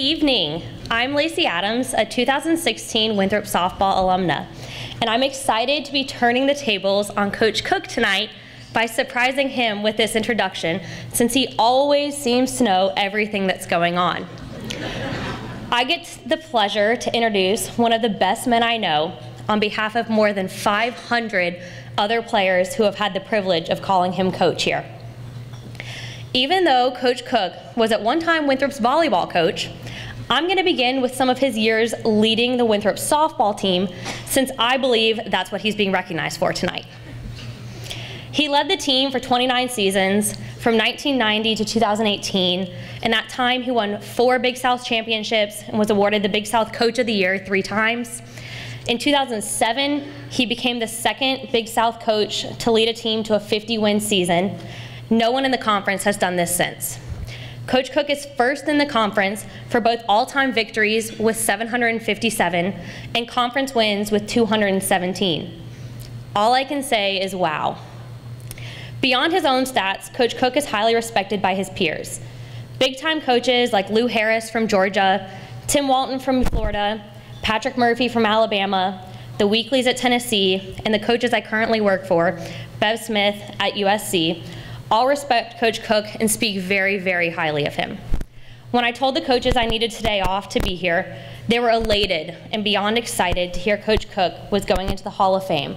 evening. I'm Lacey Adams, a 2016 Winthrop softball alumna, and I'm excited to be turning the tables on Coach Cooke tonight by surprising him with this introduction, since he always seems to know everything that's going on. I get the pleasure to introduce one of the best men I know on behalf of more than 500 other players who have had the privilege of calling him coach here. Even though Coach Cooke was at one time Winthrop's volleyball coach, I'm going to begin with some of his years leading the Winthrop softball team, since I believe that's what he's being recognized for tonight. He led the team for 29 seasons from 1990 to 2018. In that time, he won 4 Big South championships and was awarded the Big South Coach of the Year 3 times. In 2007, he became the second Big South coach to lead a team to a 50-win season. No one in the conference has done this since. Coach Cooke is first in the conference for both all-time victories with 757 and conference wins with 217. All I can say is wow. Beyond his own stats, Coach Cooke is highly respected by his peers. Big-time coaches like Lou Harris from Georgia, Tim Walton from Florida, Patrick Murphy from Alabama, the Weekleys at Tennessee, and the coaches I currently work for, Bev Smith at USC, all respect Coach Cooke and speak very, very highly of him. When I told the coaches I needed today off to be here, they were elated and beyond excited to hear Coach Cooke was going into the Hall of Fame,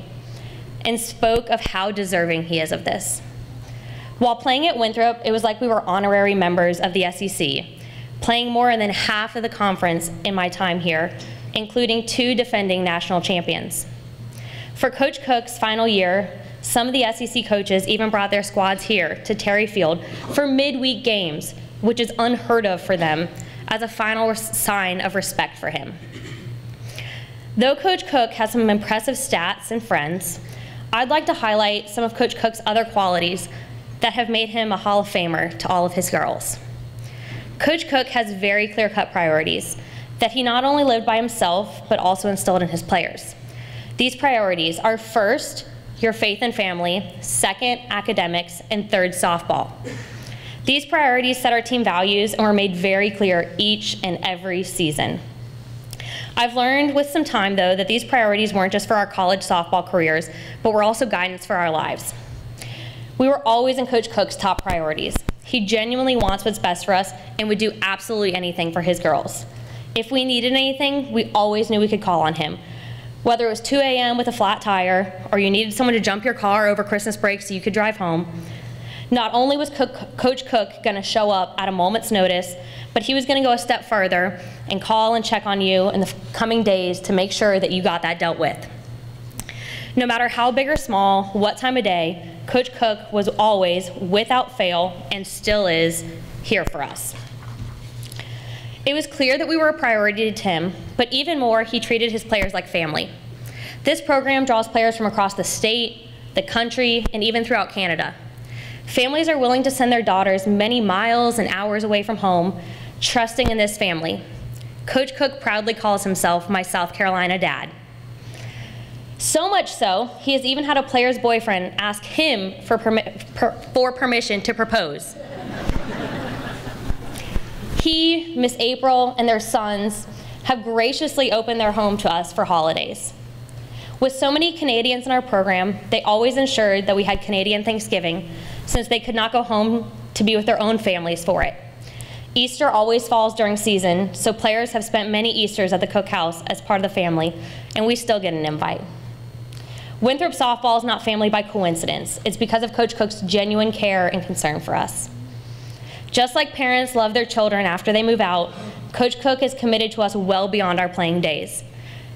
and spoke of how deserving he is of this. While playing at Winthrop, it was like we were honorary members of the SEC, playing more than half of the conference in my time here, including 2 defending national champions. For Coach Cooke's final year, some of the SEC coaches even brought their squads here to Terry Field for midweek games, which is unheard of for them, as a final sign of respect for him. Though Coach Cooke has some impressive stats and friends, I'd like to highlight some of Coach Cooke's other qualities that have made him a Hall of Famer to all of his girls. Coach Cooke has very clear-cut priorities that he not only lived by himself, but also instilled in his players. These priorities are: first, your faith and family; second, academics; and third, softball. These priorities set our team values and were made very clear each and every season. I've learned with some time, though, that these priorities weren't just for our college softball careers, but were also guidance for our lives. We were always in Coach Cooke's top priorities. He genuinely wants what's best for us and would do absolutely anything for his girls. If we needed anything, we always knew we could call on him. Whether it was 2 a.m. with a flat tire, or you needed someone to jump your car over Christmas break so you could drive home, not only was Coach Cooke going to show up at a moment's notice, but he was going to go a step further and call and check on you in the coming days to make sure that you got that dealt with. No matter how big or small, what time of day, Coach Cooke was always, without fail, and still is, here for us. It was clear that we were a priority to him, but even more, he treated his players like family. This program draws players from across the state, the country, and even throughout Canada. Families are willing to send their daughters many miles and hours away from home, trusting in this family. Coach Cooke proudly calls himself my South Carolina dad. So much so, he has even had a player's boyfriend ask him for permission to propose. He, Miss April, and their sons have graciously opened their home to us for holidays. With so many Canadians in our program, they always ensured that we had Canadian Thanksgiving, since they could not go home to be with their own families for it. Easter always falls during season, so players have spent many Easters at the Cooke house as part of the family, and we still get an invite. Winthrop softball is not family by coincidence. It's because of Coach Cooke's genuine care and concern for us. Just like parents love their children after they move out, Coach Cooke is committed to us well beyond our playing days.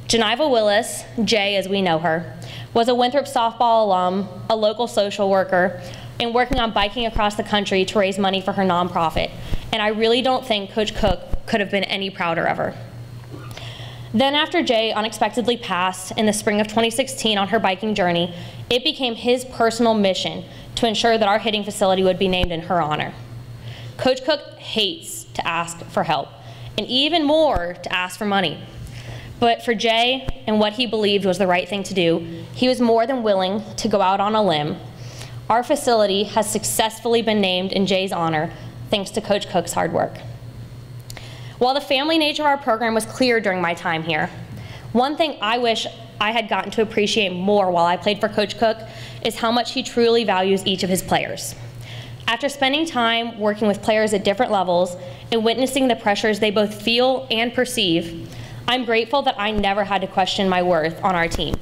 Janiva Willis, Jay as we know her, was a Winthrop softball alum, a local social worker, and working on biking across the country to raise money for her nonprofit. And I really don't think Coach Cooke could have been any prouder of her. Then after Jay unexpectedly passed in the spring of 2016 on her biking journey, it became his personal mission to ensure that our hitting facility would be named in her honor. Coach Cooke hates to ask for help, and even more to ask for money. But for Jay and what he believed was the right thing to do, he was more than willing to go out on a limb. Our facility has successfully been named in Jay's honor, thanks to Coach Cooke's hard work. While the family nature of our program was clear during my time here, one thing I wish I had gotten to appreciate more while I played for Coach Cooke is how much he truly values each of his players. After spending time working with players at different levels and witnessing the pressures they both feel and perceive, I'm grateful that I never had to question my worth on our team.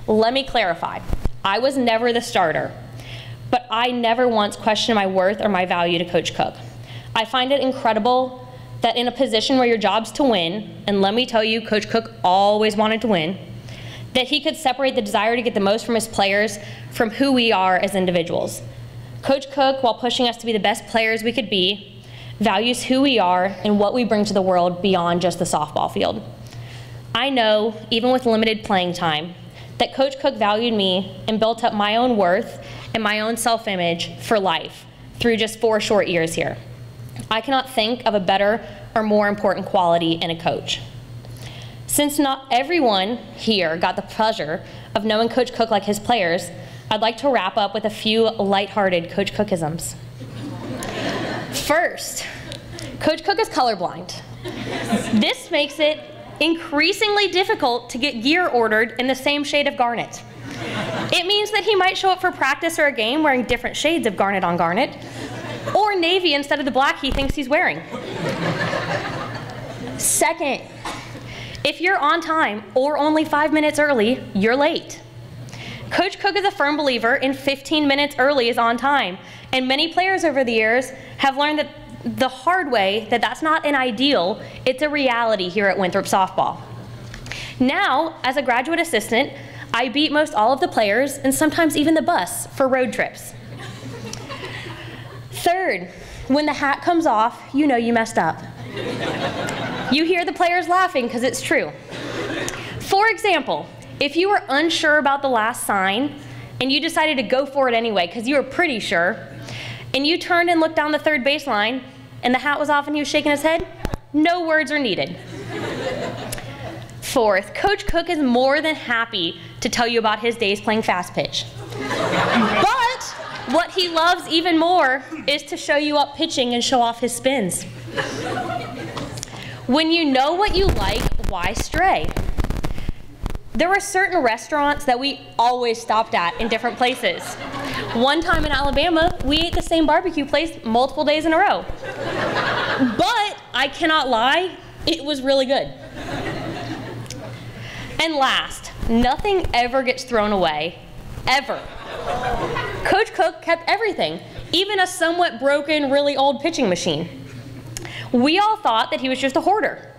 Let me clarify, I was never the starter, but I never once questioned my worth or my value to Coach Cooke. I find it incredible that in a position where your job's to win, and let me tell you, Coach Cooke always wanted to win, that he could separate the desire to get the most from his players from who we are as individuals. Coach Cooke, while pushing us to be the best players we could be, values who we are and what we bring to the world beyond just the softball field. I know, even with limited playing time, that Coach Cooke valued me and built up my own worth and my own self-image for life through just 4 short years here. I cannot think of a better or more important quality in a coach. Since not everyone here got the pleasure of knowing Coach Cooke like his players, I'd like to wrap up with a few lighthearted Coach Cookeisms. First, Coach Cooke is colorblind. This makes it increasingly difficult to get gear ordered in the same shade of garnet. It means that he might show up for practice or a game wearing different shades of garnet on garnet, or navy instead of the black he thinks he's wearing. Second, if you're on time or only 5 minutes early, you're late. Coach Cooke is a firm believer in 15 minutes early is on time, and many players over the years have learned that the hard way that that's not an ideal, it's a reality here at Winthrop softball. Now, as a graduate assistant, I beat most all of the players and sometimes even the bus for road trips. Third, when the hat comes off, you know you messed up. You hear the players laughing because it's true. For example, if you were unsure about the last sign and you decided to go for it anyway because you were pretty sure, and you turned and looked down the third baseline and the hat was off and he was shaking his head, no words are needed. Fourth, Coach Cooke is more than happy to tell you about his days playing fast pitch. But what he loves even more is to show you up pitching and show off his spins. When you know what you like, why stray? There were certain restaurants that we always stopped at in different places. One time in Alabama, we ate the same barbecue place multiple days in a row. But I cannot lie, it was really good. And last, nothing ever gets thrown away, ever. Coach Cooke kept everything, even a somewhat broken, really old pitching machine. We all thought that he was just a hoarder.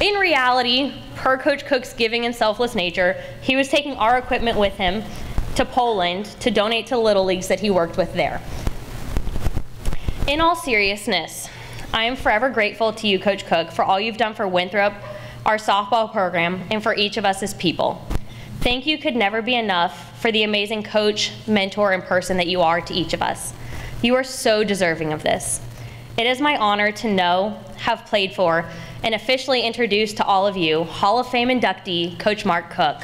In reality, per Coach Cooke's giving and selfless nature, he was taking our equipment with him to Poland to donate to Little Leagues that he worked with there. In all seriousness, I am forever grateful to you, Coach Cooke, for all you've done for Winthrop, our softball program, and for each of us as people. Thank you could never be enough for the amazing coach, mentor, and person that you are to each of us. You are so deserving of this. It is my honor to know, have played for, and officially introduce to all of you Hall of Fame inductee, Coach Mark Cooke.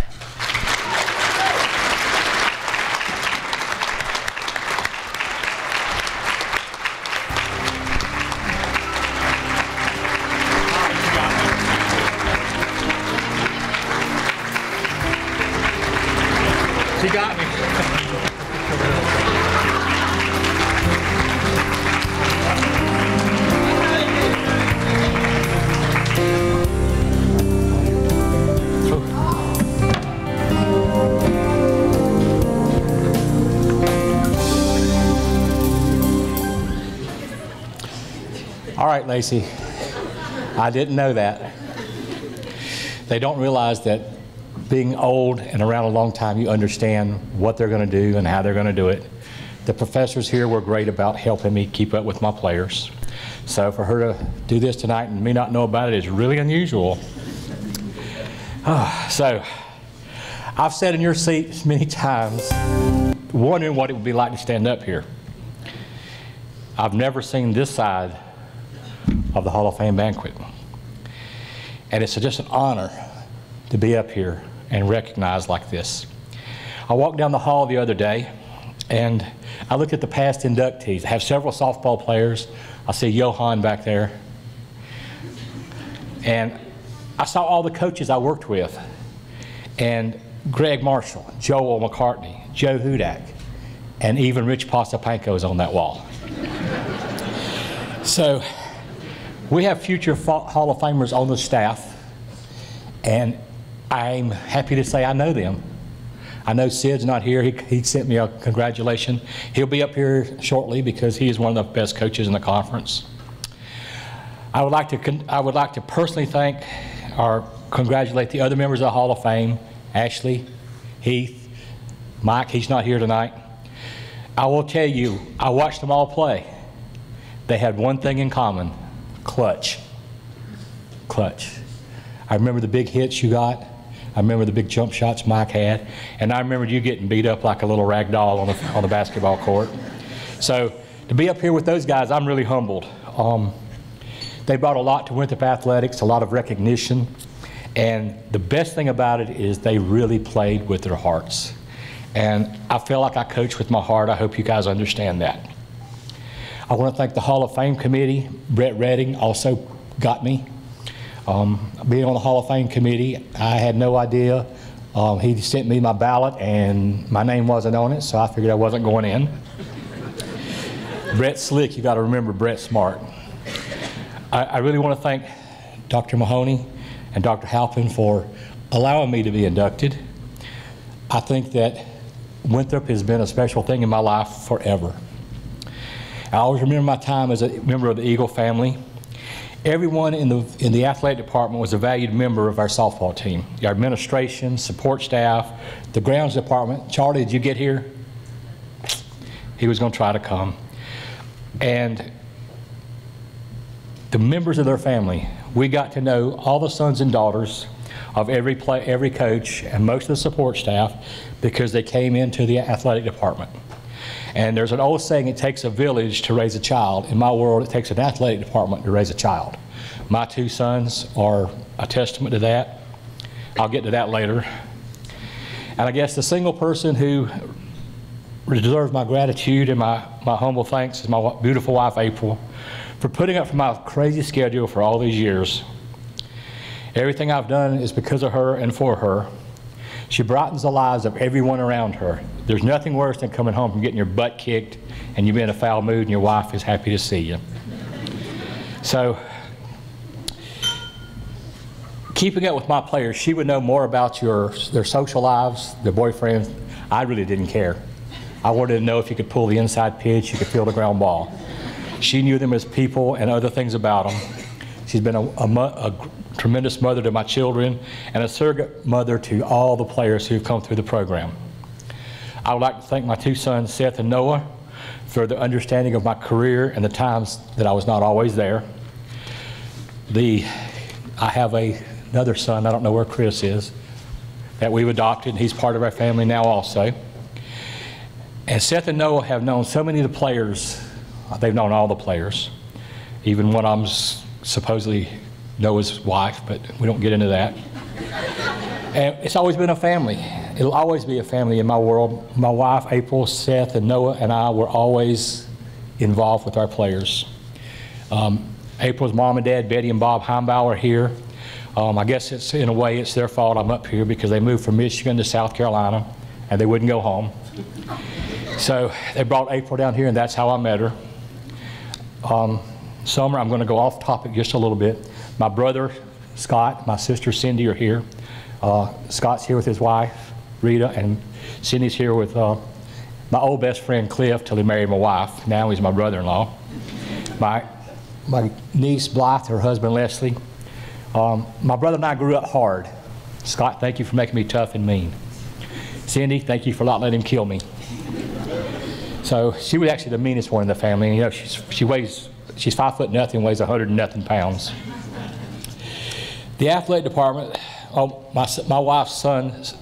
She got me. All right, Lacey, I didn't know that. They don't realize that being old and around a long time, you understand what they're going to do and how they're going to do it. The professors here were great about helping me keep up with my players. So for her to do this tonight and me not know about it is really unusual. So I've sat in your seat many times wondering what it would be like to stand up here. I've never seen this side of the Hall of Fame banquet. And it's just an honor to be up here and recognized like this. I walked down the hall the other day and I looked at the past inductees. I have several softball players. I see Johan back there. And I saw all the coaches I worked with, and Greg Marshall, Joel McCartney, Joe Hudak, and even Rich Posapanko is on that wall. So we have future Hall of Famers on the staff, and I'm happy to say I know them. I know Sid's not here. He sent me a congratulation. He'll be up here shortly because he is one of the best coaches in the conference. I would like to personally thank or congratulate the other members of the Hall of Fame, Ashley, Heath, Mike, he's not here tonight. I will tell you, I watched them all play. They had one thing in common, clutch. Clutch. I remember the big hits you got. I remember the big jump shots Mike had. And I remember you getting beat up like a little rag doll on the basketball court. So to be up here with those guys, I'm really humbled. They brought a lot to Winthrop athletics, a lot of recognition. And the best thing about it is they really played with their hearts. And I feel like I coach with my heart. I hope you guys understand that. I want to thank the Hall of Fame committee. Brett Redding also got me. Being on the Hall of Fame committee, I had no idea. He sent me my ballot and my name wasn't on it, so I figured I wasn't going in. Brett's slick. You got to remember Brett's smart. I really want to thank Dr. Mahoney and Dr. Halpin for allowing me to be inducted. I think that Winthrop has been a special thing in my life forever. I always remember my time as a member of the Eagle family. Everyone in the athletic department was a valued member of our softball team. Our administration, support staff, the grounds department. Charlie, did you get here? He was going to try to come. And the members of their family, we got to know all the sons and daughters of every coach and most of the support staff because they came into the athletic department. And there's an old saying, it takes a village to raise a child. In my world, it takes an athletic department to raise a child. My two sons are a testament to that. I'll get to that later. And I guess the single person who deserves my gratitude and my humble thanks is my beautiful wife, April, for putting up for my crazy schedule for all these years. Everything I've done is because of her and for her. She brightens the lives of everyone around her. There's nothing worse than coming home from getting your butt kicked and you be in a foul mood and your wife is happy to see you. So, keeping up with my players, she would know more about their social lives, their boyfriends. I really didn't care. I wanted to know if you could pull the inside pitch, you could feel the ground ball. She knew them as people and other things about them. She's been a tremendous mother to my children and a surrogate mother to all the players who've come through the program. I would like to thank my two sons, Seth and Noah, for their understanding of my career and the times that I was not always there. I have another son, I don't know where Chris is, that we've adopted, and he's part of our family now also. And Seth and Noah have known so many of the players. They've known all the players, even when I'm supposedly Noah's wife, but we don't get into that. And it's always been a family. It'll always be a family in my world. My wife, April, Seth, and Noah, and I were always involved with our players. April's mom and dad, Betty and Bob Heimbauer, are here. I guess it's, in a way, it's their fault I'm up here because they moved from Michigan to South Carolina, and they wouldn't go home. So they brought April down here, and that's how I met her. Summer, I'm going to go off topic just a little bit. My brother, Scott, my sister, Cindy, are here. Scott's here with his wife, Rita, and Cindy's here with my old best friend, Cliff, till he married my wife. Now he's my brother-in-law. My niece, Blythe, her husband, Leslie. My brother and I grew up hard. Scott, thank you for making me tough and mean. Cindy, thank you for not letting him kill me. So she was actually the meanest one in the family. You know, she's 5 foot nothing, weighs 100 and nothing pounds. The athletic department, my son's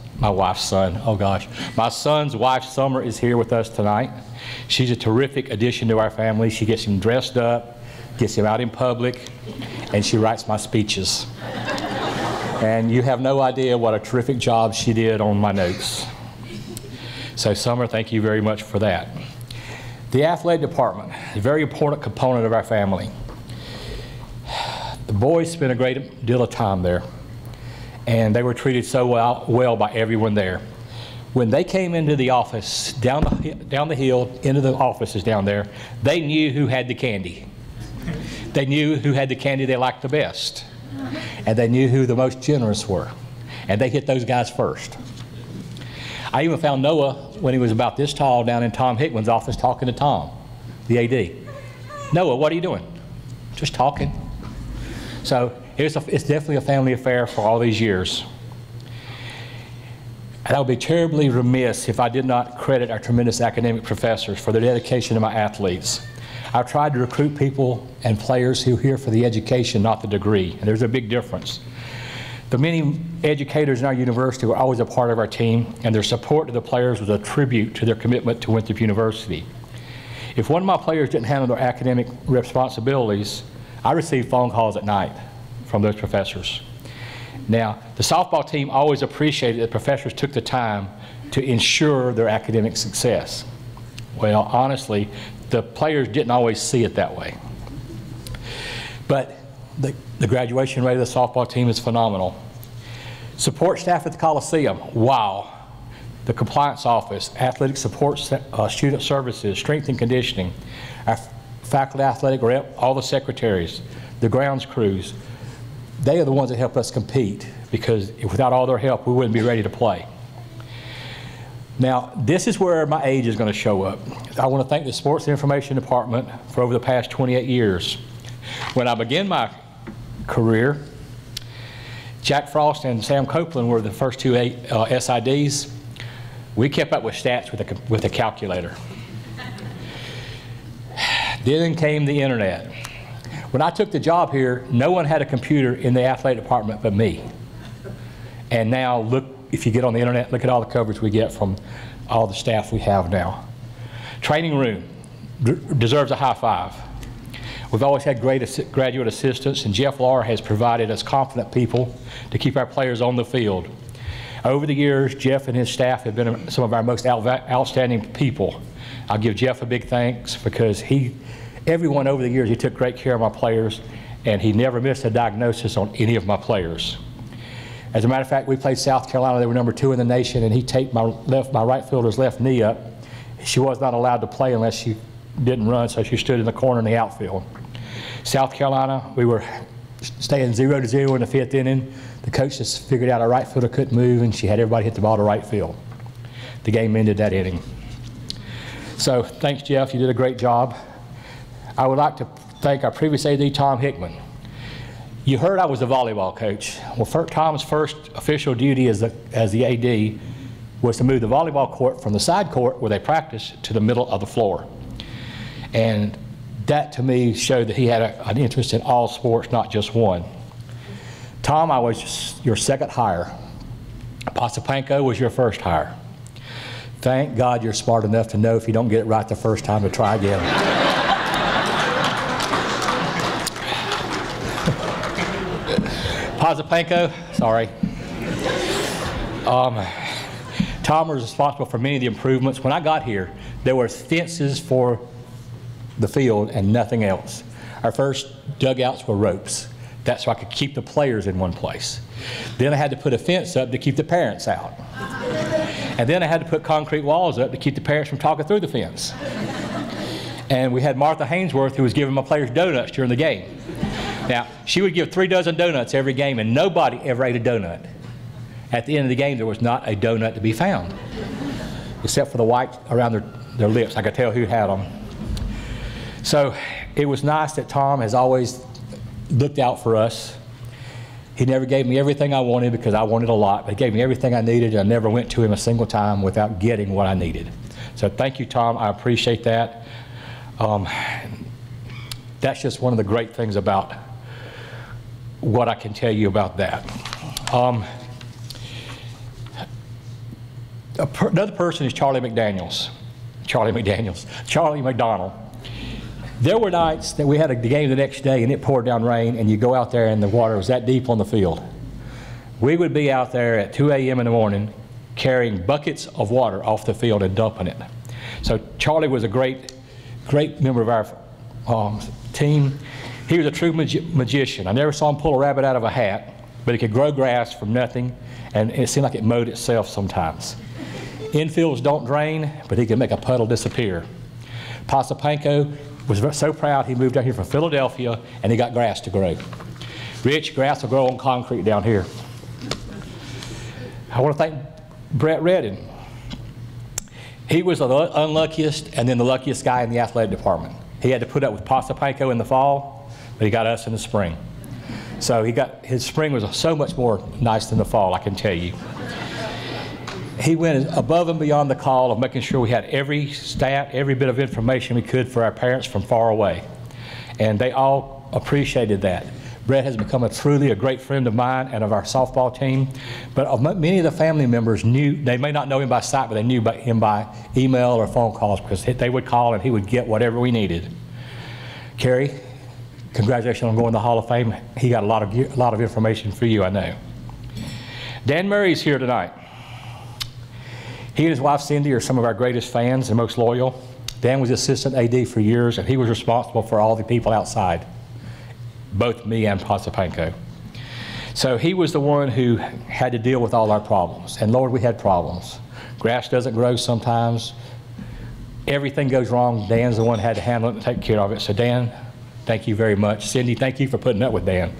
wife, Summer, is here with us tonight. She's a terrific addition to our family. She gets him dressed up, gets him out in public, and she writes my speeches. And you have no idea what a terrific job she did on my notes. So Summer, thank you very much for that. The athletic department, a very important component of our family. The boys spent a great deal of time there, and they were treated so well by everyone there. When they came into the office, down the hill, into the offices down there, they knew who had the candy. They knew who had the candy they liked the best. And they knew who the most generous were. And they hit those guys first. I even found Noah when he was about this tall down in Tom Hickman's office talking to Tom, the AD. Noah, what are you doing? Just talking. So it's definitely a family affair for all these years. And I would be terribly remiss if I did not credit our tremendous academic professors for their dedication to my athletes. I've tried to recruit people and players who are here for the education, not the degree, and there's a big difference. The many educators in our university were always a part of our team, and their support to the players was a tribute to their commitment to Winthrop University. If one of my players didn't handle their academic responsibilities, I received phone calls at night from those professors. Now, the softball team always appreciated that professors took the time to ensure their academic success. Well, honestly, the players didn't always see it that way. But the graduation rate of the softball team is phenomenal. Support staff at the Coliseum, wow. The compliance office, athletic support, student services, strength and conditioning, our faculty athletic rep, all the secretaries, the grounds crews, they are the ones that help us compete, because without all their help, we wouldn't be ready to play. Now, this is where my age is going to show up. I want to thank the Sports and Information Department for over the past 28 years. When I began my career, Jack Frost and Sam Copeland were the first two SIDs. We kept up with stats with a calculator. Then came the internet. When I took the job here, no one had a computer in the athletic department but me. And now look, if you get on the internet, look at all the coverage we get from all the staff we have now. Training room deserves a high five. We've always had great graduate assistants, and Jeff Lahr has provided us confident people to keep our players on the field. Over the years, Jeff and his staff have been some of our most outstanding people. I'll give Jeff a big thanks, because everyone over the years, he took great care of my players, and he never missed a diagnosis on any of my players. As a matter of fact, we played South Carolina. They were #2 in the nation, and he taped my right fielder's left knee up. She was not allowed to play unless she didn't run, so she stood in the corner in the outfield. South Carolina, we were staying 0-0 in the 5th inning. The coach just figured out our right fielder couldn't move, and she had everybody hit the ball to right field. The game ended that inning. So thanks, Jeff. You did a great job. I would like to thank our previous AD, Tom Hickman. You heard I was a volleyball coach. Well, Tom's first official duty as the AD was to move the volleyball court from the side court where they practice to the middle of the floor. And that to me showed that he had an interest in all sports, not just one. Tom, I was just your second hire. Pasapanko was your first hire. Thank God you're smart enough to know if you don't get it right the first time to try again. Pasapanko, sorry. Tom was responsible for many of the improvements. When I got here, there were fences for the field and nothing else. Our first dugouts were ropes. That's so I could keep the players in one place. Then I had to put a fence up to keep the parents out. And then I had to put concrete walls up to keep the parents from talking through the fence. And we had Martha Hainsworth, who was giving my players donuts during the game. Now, she would give 3 dozen donuts every game, and nobody ever ate a donut. At the end of the game, there was not a donut to be found, except for the white around their lips. I could tell who had them. So it was nice that Tom has always looked out for us. He never gave me everything I wanted, because I wanted a lot, but he gave me everything I needed, and I never went to him a single time without getting what I needed. So thank you, Tom. I appreciate that. That's just one of the great things about what I can tell you about that. Another person is Charlie McDonald. There were nights that we had a game the next day and it poured down rain, and you go out there and the water was that deep on the field. We would be out there at 2 a.m. in the morning carrying buckets of water off the field and dumping it. So Charlie was a great member of our team. He was a true magician. I never saw him pull a rabbit out of a hat, but he could grow grass from nothing, and it seemed like it mowed itself sometimes. Infields don't drain, but he could make a puddle disappear. Pasapanko was so proud he moved down here from Philadelphia, and he got grass to grow. Rich, grass will grow on concrete down here. I want to thank Brett Redden. He was the unluckiest and then the luckiest guy in the athletic department. He had to put up with Pasapanko in the fall, but he got us in the spring. So his spring was so much more nice than the fall, I can tell you. He went above and beyond the call of making sure we had every stat, every bit of information we could for our parents from far away. And they all appreciated that. Brett has become truly a great friend of mine and of our softball team. But many of the family members knew, they may not know him by sight, but they knew him by email or phone calls, because they would call and he would get whatever we needed. Kerry, congratulations on going to the Hall of Fame. He got a lot of information for you, I know. Dan Murray's here tonight. He and his wife Cindy are some of our greatest fans and most loyal. Dan was assistant AD for years, and he was responsible for all the people outside, both me and Pasapanko. So he was the one who had to deal with all our problems. And Lord, we had problems. Grass doesn't grow sometimes. Everything goes wrong. Dan's the one who had to handle it and take care of it. So Dan, thank you very much. Cindy, thank you for putting up with Dan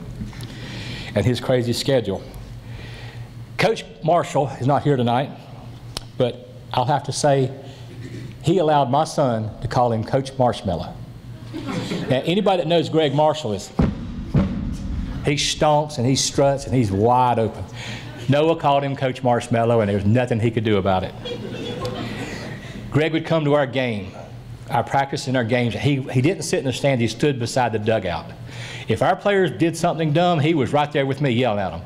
and his crazy schedule. Coach Marshall is not here tonight, but I'll have to say he allowed my son to call him Coach Marshmallow. Now, anybody that knows Greg Marshall he stomps and he struts and he's wide open. Noah called him Coach Marshmallow, and there was nothing he could do about it. Greg would come to our game, our practice and our games. He didn't sit in the stand, he stood beside the dugout. If our players did something dumb, he was right there with me yelling at them.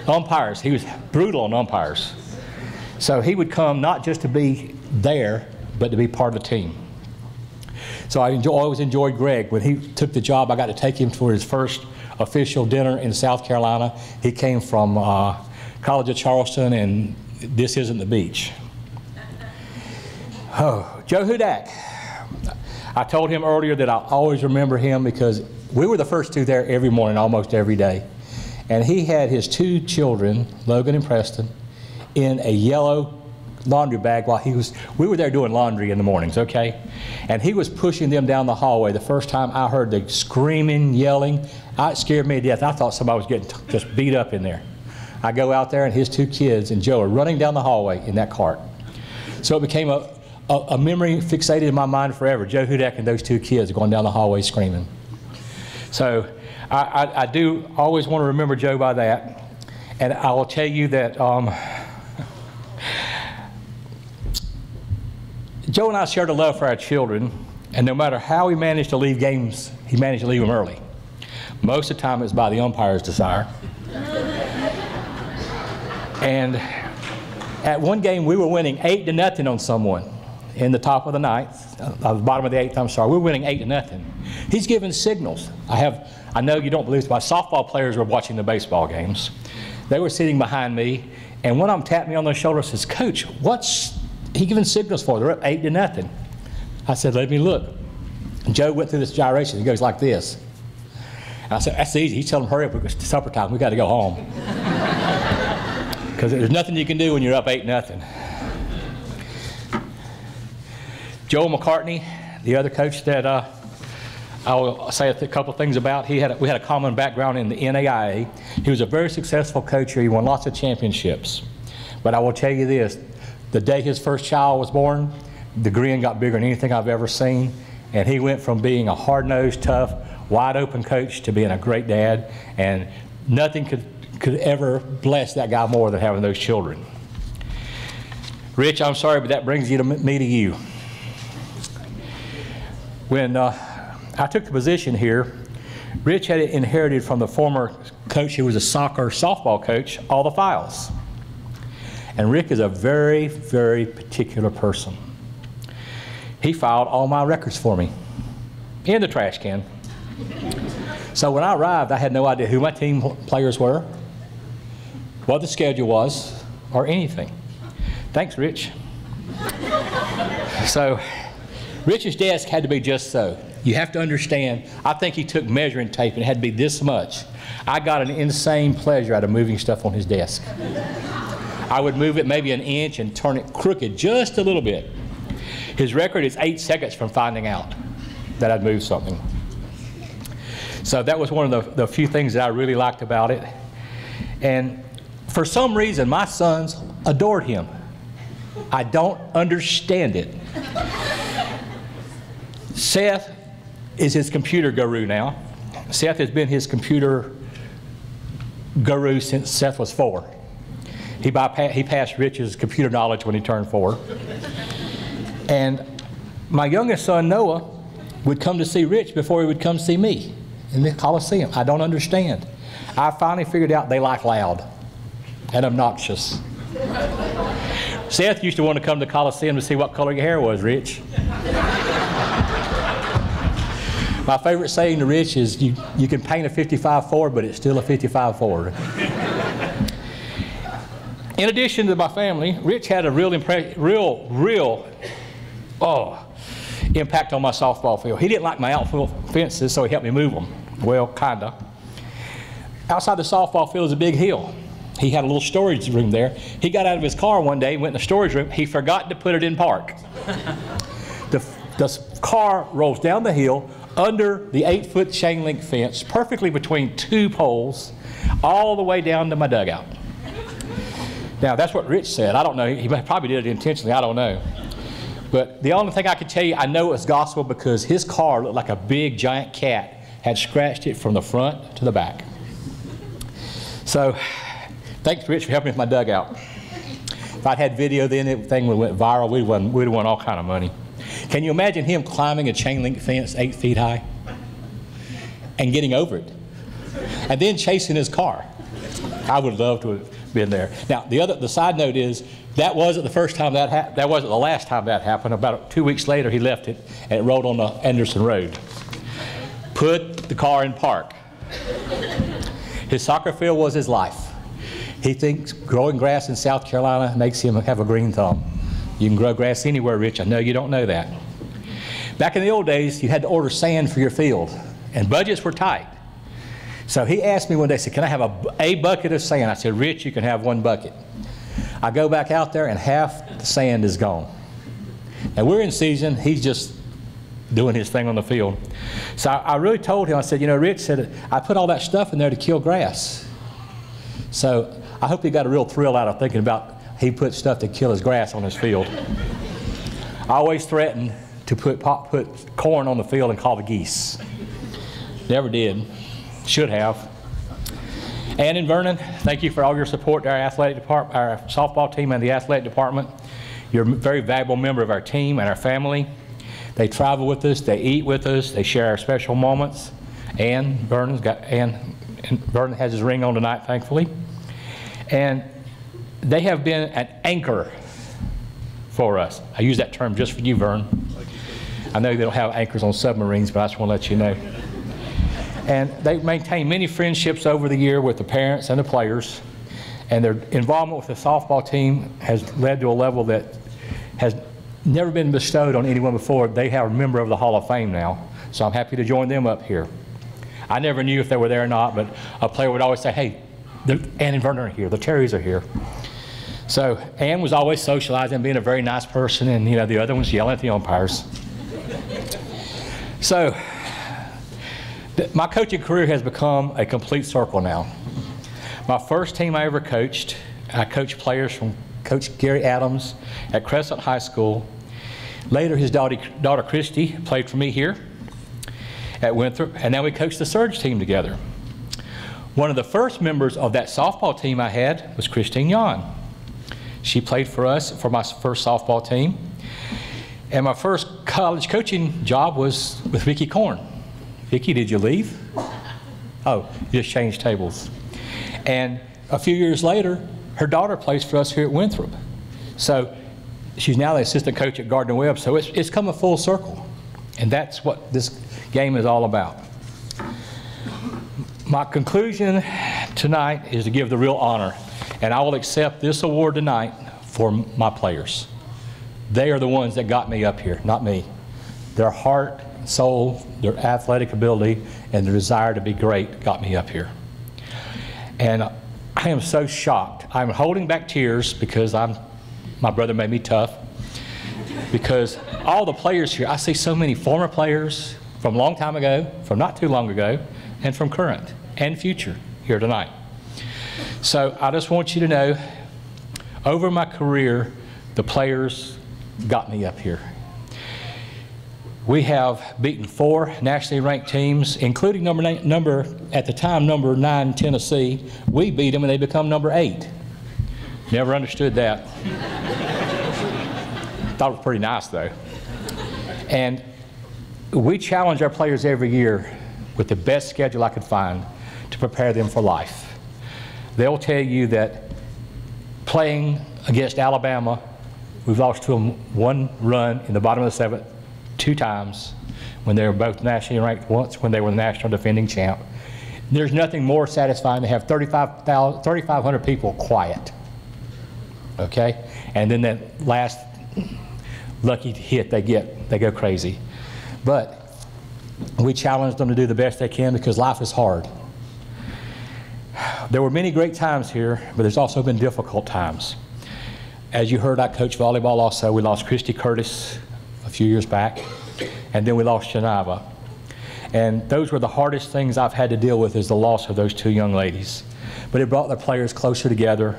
Umpires, he was brutal on umpires. So he would come not just to be there, but to be part of the team. So I always enjoyed Greg. When he took the job, I got to take him for his first official dinner in South Carolina. He came from College of Charleston, and this isn't the beach. Oh, Joe Hudak. I told him earlier that I'll always remember him because we were the first two there every morning, almost every day. And he had his two children, Logan and Preston, in a yellow laundry bag while we were there doing laundry in the mornings, okay? And he was pushing them down the hallway. The first time I heard the screaming, yelling, it scared me to death. I thought somebody was getting just beat up in there. I go out there and his two kids and Joe are running down the hallway in that cart. So it became a memory fixated in my mind forever. Joe Hudak and those two kids going down the hallway screaming. So I do always want to remember Joe by that. And I will tell you that Joe and I shared a love for our children, and no matter how we managed to leave games, he managed to leave them early. Most of the time it was by the umpire's desire. And at one game we were winning 8-0 on someone in the top of the ninth, the bottom of the eighth, I'm sorry. We were winning 8-0. He's giving signals. I know you don't believe this, but softball players were watching the baseball games. They were sitting behind me, and one of them tapped me on the shoulder and says, "Coach, what's he giving signals for? They're up 8-0. I said, "Let me look." And Joe went through this gyration. He goes like this. And I said, "That's easy." He's telling him, "Hurry up, it's supper time. We got to go home." Because there's nothing you can do when you're up 8-0. Joe McCartney, the other coach that I will say a couple of things about. We had a common background in the NAIA. He was a very successful coach here. He won lots of championships. But I will tell you this, the day his first child was born, the grin got bigger than anything I've ever seen. And he went from being a hard-nosed, tough, wide-open coach to being a great dad. And nothing could ever bless that guy more than having those children. Rich, I'm sorry, but that brings me to you. When I took the position here, Rich had inherited from the former coach who was a softball coach, all the files. And Rick is a very, very particular person. He filed all my records for me in the trash can. So when I arrived, I had no idea who my team players were, what the schedule was, or anything. Thanks, Rich. So Rich's desk had to be just so. you have to understand, I think he took measuring tape and it had to be this much. I got an insane pleasure out of moving stuff on his desk. I would move it maybe an inch and turn it crooked just a little bit. His record is 8 seconds from finding out that I'd moved something. So that was one of the few things that I really liked about it. And for some reason, my sons adored him. I don't understand it. Seth is his computer guru now. Seth has been his computer guru since Seth was 4. He passed Rich's computer knowledge when he turned 4. And my youngest son, Noah, would come to see Rich before he would come see me in the Coliseum. I don't understand. I finally figured out they like loud and obnoxious. Seth used to want to come to the Coliseum to see what color your hair was, Rich. My favorite saying to Rich is, you can paint a 55 Ford, but it's still a 55 Ford. In addition to my family, Rich had a real impact on my softball field. He didn't like my outfield fences, so he helped me move them. Well, kinda. Outside the softball field is a big hill. He had a little storage room there. He got out of his car one day, went in the storage room. He forgot to put it in park. The car rolls down the hill under the 8-foot chain link fence, perfectly between 2 poles, all the way down to my dugout. Now, that's what Rich said. I don't know. He probably did it intentionally. I don't know. But the only thing I can tell you, I know it was gospel because his car looked like a big, giant cat had scratched it from the front to the back. So, thanks, Rich, for helping me with my dugout. If I'd had video then, everything would have went viral. We'd have won all kind of money. Can you imagine him climbing a chain link fence 8 feet high and getting over it? And then chasing his car. I would love to have been there. Now, the side note is, that wasn't the first time that happened. That wasn't the last time that happened. About 2 weeks later, he left it and it rolled on the Anderson Road. Put the car in park. His soccer field was his life. He thinks growing grass in South Carolina makes him have a green thumb. You can grow grass anywhere, Rich. I know you don't know that. Back in the old days, you had to order sand for your field, and budgets were tight. So he asked me one day, said, can I have a bucket of sand? I said, Rich, you can have 1 bucket. I go back out there, and half the sand is gone. Now, we're in season. He's just doing his thing on the field. So I really told him, I said, you know, Rich said, I put all that stuff in there to kill grass. So I hope he got a real thrill out of thinking about he put stuff to kill his grass on his field. I always threatened to put corn on the field and call the geese. Never did. Should have. And in Vernon, thank you for all your support to our athletic department, our softball team and the athletic department. You're a very valuable member of our team and our family. They travel with us, they eat with us, they share our special moments. And Vernon has his ring on tonight, thankfully. And they have been an anchor for us. I use that term just for you, Vern. I know they don't have anchors on submarines, but I just want to let you know. And they've maintained many friendships over the year with the parents and the players. And their involvement with the softball team has led to a level that has never been bestowed on anyone before. They have a member of the Hall of Fame now. So I'm happy to join them up here. I never knew if they were there or not, but a player would always say, hey, Ann and Vernon are here, the Terrys are here. So Ann was always socializing, being a very nice person, and you know, the other ones yelling at the umpires. So my coaching career has become a complete circle now. My first team I ever coached, I coached players from Coach Gary Adams at Crescent High School. Later, his daughter Christy played for me here at Winthrop, and now we coached the Surge team together. One of the first members of that softball team I had was Christine Yon. She played for us for my first softball team. And my first college coaching job was with Vicki Korn. Vicki, did you leave? Oh, you just changed tables. And a few years later, her daughter plays for us here at Winthrop. So she's now the assistant coach at Gardner-Webb. So it's come a full circle. And that's what this game is all about. My conclusion tonight is to give the real honor. And I will accept this award tonight for my players. They are the ones that got me up here, not me. Their heart and soul, their athletic ability, and their desire to be great got me up here. And I am so shocked. I'm holding back tears because my brother made me tough. Because all the players here, I see so many former players from a long time ago, from not too long ago, and from current and future here tonight. So I just want you to know, over my career, the players got me up here. We have beaten 4 nationally ranked teams, including at the time, number 9 Tennessee. We beat them and they become number 8. Never understood that. Thought it was pretty nice though. And we challenge our players every year with the best schedule I could find to prepare them for life. They'll tell you that playing against Alabama, we've lost to them 1 run in the bottom of the 7th 2 times when they were both nationally ranked, once when they were the national defending champ. There's nothing more satisfying to have 3,500 people quiet, okay? And then that last lucky hit they get, they go crazy. But we challenge them to do the best they can because life is hard. There were many great times here, but there's also been difficult times. As you heard, I coach volleyball also. We lost Christy Curtis a few years back, and then we lost Geneva. And those were the hardest things I've had to deal with, is the loss of those 2 young ladies. But it brought the players closer together,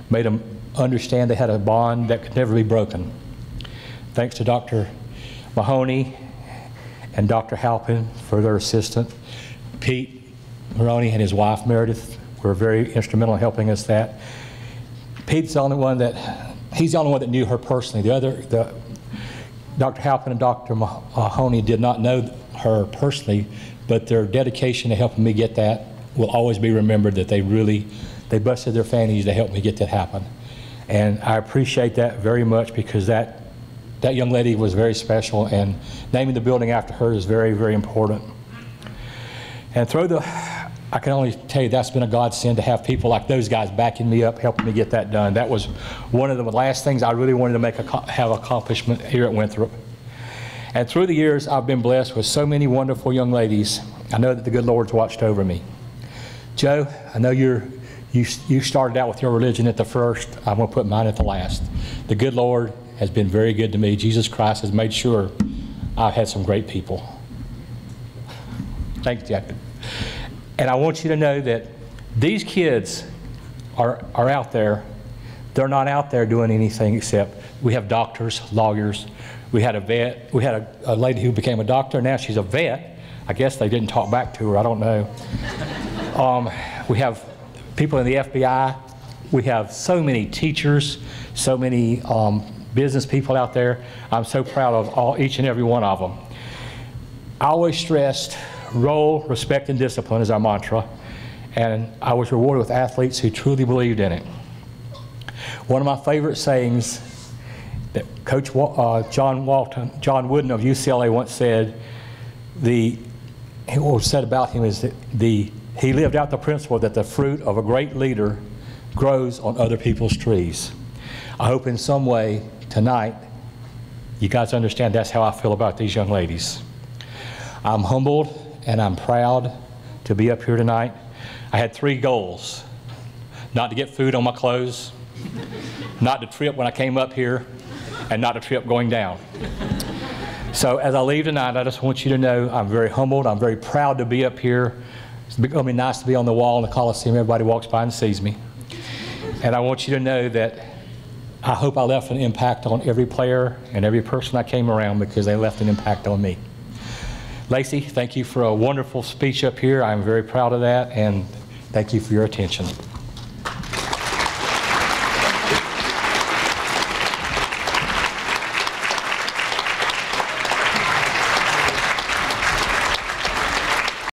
made them understand they had a bond that could never be broken. Thanks to Dr. Mahoney and Dr. Halpin for their assistance. Pete Maroney and his wife Meredith were very instrumental in helping us that. Pete's the only one that, he's the only one that knew her personally. Dr. Halpin and Dr. Mahoney did not know her personally, but their dedication to helping me get that will always be remembered, that they busted their fannies to help me get that happen. And I appreciate that very much because that young lady was very special, and naming the building after her is very, very important. And I can only tell you that's been a godsend to have people like those guys backing me up, helping me get that done. That was one of the last things I really wanted to have accomplishment here at Winthrop. And through the years, I've been blessed with so many wonderful young ladies. I know that the good Lord's watched over me. Joe, I know you started out with your religion at the first. I'm going to put mine at the last. The good Lord has been very good to me. Jesus Christ has made sure I've had some great people. Thanks, Jack. And I want you to know that these kids are out there. They're not out there doing anything except, we have doctors, lawyers. We had a vet. We had a lady who became a doctor. Now she's a vet. I guess they didn't talk back to her. I don't know. We have people in the FBI. We have so many teachers, so many business people out there. I'm so proud of each and every one of them. I always stressed role, respect, and discipline is our mantra, and I was rewarded with athletes who truly believed in it. One of my favorite sayings that Coach John Wooden of UCLA once said, what was said about him is that he lived out the principle that the fruit of a great leader grows on other people's trees. I hope in some way tonight you guys understand that's how I feel about these young ladies. I'm humbled and I'm proud to be up here tonight. I had 3 goals: not to get food on my clothes, not to trip when I came up here, and not to trip going down. So as I leave tonight, I just want you to know I'm very humbled. I'm very proud to be up here. It's going to be nice to be on the wall in the Coliseum. Everybody walks by and sees me. And I want you to know that I hope I left an impact on every player and every person I came around, because they left an impact on me. Lacey, thank you for a wonderful speech up here. I'm very proud of that, and thank you for your attention.